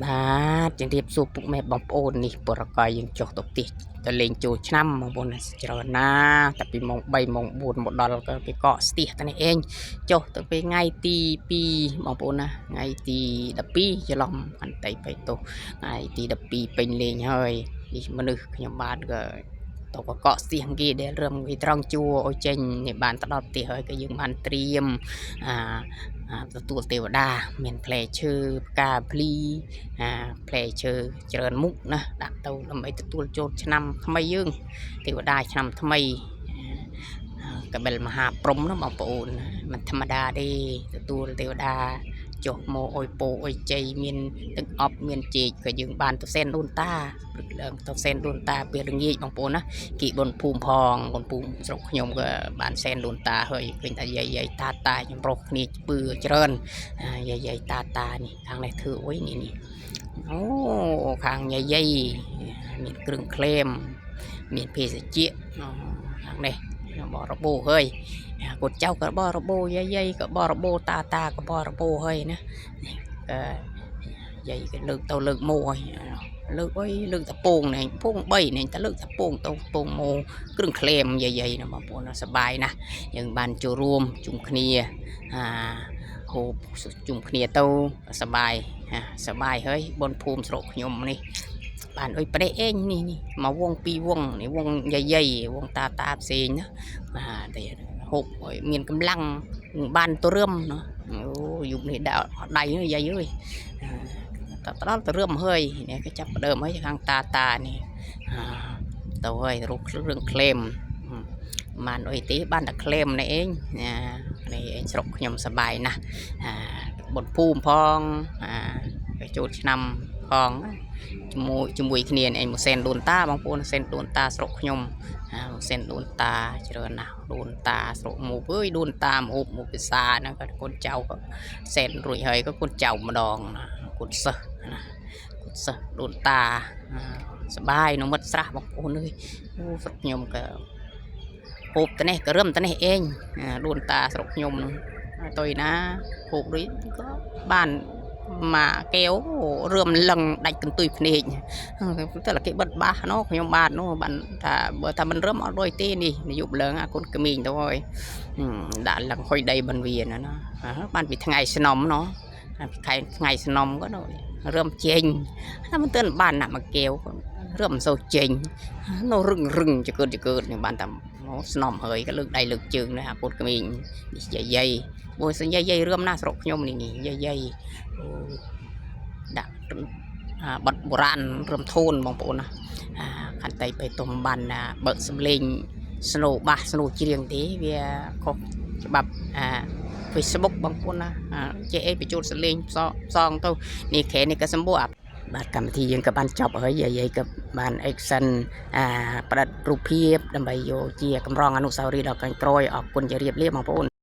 បាទជំរាបសួរពុកម៉ែបងប្អូននេះបរកយយើងចុះទៅទីទៅលេងចូលឆ្នាំបងប្អូនច្រើនណាតែពីម៉ោង3ម៉ោង4មកដល់ក៏គេកកស្ទះតែនេះឯងចុះទៅពេលថ្ងៃទី2បងប្អូនណាថ្ងៃទី12ច្រឡំអន្តីបៃតុថ្ងៃទី12ពេញលេងហើយនេះមនុស្សខ្ញុំបាទក៏ទៅកកស្ទះគេដែលរឹមគេត្រង់ជួឲ្យចេញនេះបានទៅដល់ផ្ទះហើយក៏យើងបានត្រៀមទទួលទេវតាមានផ្លែឈើផ្កាភ្លីផ្លែឈើច្រើនមុខណាដាក់ទៅដើម្បីទទួលចូលឆ្នាំថ្មីយើងទេវតាឆ្នាំថ្មីកបិលមហាព្រំណាបងប្អូនមិនធម្មតាទេទទួលទេវតាចុះមកអុយពោអុយជ័យមានទឹកអប់មានជែកក៏យើងបានទៅសែនដូនតាព្រឹកឡើងទៅសែនដូនតាពេលល្ងាចបងប្អូនណាគីបុនភូមិផងបុនភូមិស្រុកខ្ញុំក៏បានសែនដូនតាហើយឃើញថាយាយតាខ្ញុំប្រុសគ្នាពឺច្រើនយាយតានេះខាងនេះធ្វើអុយនេះអូខាងយាយមានគ្រឿងក្លែមមានភេសជ្ជៈខាងនេះបរបោហើយកូនចៅក៏បរបោយាយក៏បរបោតាក៏បរបោហើយណាយាយក៏លើកទៅលើកមកហើយលើកអុយលើកតពងនេះពង3នេះតែលើកតពងទៅពងមកគ្រឿងក្លែមយាយណាបងប្អូនសប្បាយណាស់យើងបានចូលរួមជុំគ្នាហូបជុំគ្នាទៅសប្បាយហើយបនភូមិស្រុកខ្ញុំនេះបានអុយប្រេឯងនេះមកវង2វងនេះវងយាយវងតាផ្សេងណាតែហូបឲ្យមានកម្លាំងបានទៅរឹមណាអូយុគនេះដាក់ដៃយាយអើយតដល់ទៅរឹមហើយនេះគេចាប់ដើមហើយខាងតានេះទៅហើយរូបគ្រឿងក្លែមបានអុយទេបានតែក្លែមនេះឯងនេះឯងស្រុកខ្ញុំសប្បាយណាស់បុនភូមិផងចូលឆ្នាំផងជាមួយគ្នាឯងមកសែនដូនតាបងប្អូនសែនដូនតាស្រុកខ្ញុំសែនដូនតាច្រើនណាស់ដូនតាស្រុកមកអើយដូនតាមកភាសាហ្នឹងក៏កូនចៅក៏សែនរួចហើយក៏កូនចៅម្ដងកូនសិស្សដូនតាសបាយនៅមិត្តស្រះបងប្អូនអើយស្រុកខ្ញុំក៏ហូបទៅនេះក៏រឹមទៅនេះឯងដូនតាស្រុកខ្ញុំហ្នឹងទៅណាហូបរួចក៏បានមកកែវរឿមលឹងដាច់កន្ទុយភ្នែកតែគេបិទបាសនោះខ្ញុំបាទនោះបានថាបើថាមិនរឹមអត់ដូចទេនេះនយុបលឹងអាកូនក្មេងទៅហើយដាក់លឹងហុយដីបានវាណាបានពីថ្ងៃស្នំណោះថ្ងៃស្នំក៏រឹមចេញតែមិនទាន់បានណាក់មកកែវរឹមសូវចេញនោះរឹងចកើតខ្ញុំបានតែស្នំហើយក៏លើកដៃលើកជើងនេះអាកូនក្មេងយាយបើសិនយាយរឿមណាស្រុកខ្ញុំនេះយាយដាក់បត់បុរាណរឹមធូនបងប្អូនណាខាងតៃបៃតុំបានបើកសំលេងស្នូបាសស្នូច្រៀងទេវាខុសច្បាប់ Facebook បងប្អូនណាចេះអីបញ្ចូលសំលេងផ្សងទៅនេះខែនេះក៏សម្បូរបាទកម្មវិធីយើងក៏បានចប់ហើយយាយក៏បាន action ផ្ដិតរូបភាពដើម្បីយកជាកម្រងអនុស្សាវរីយ៍ដល់ក្រោយអរគុណជម្រាបលាបងប្អូន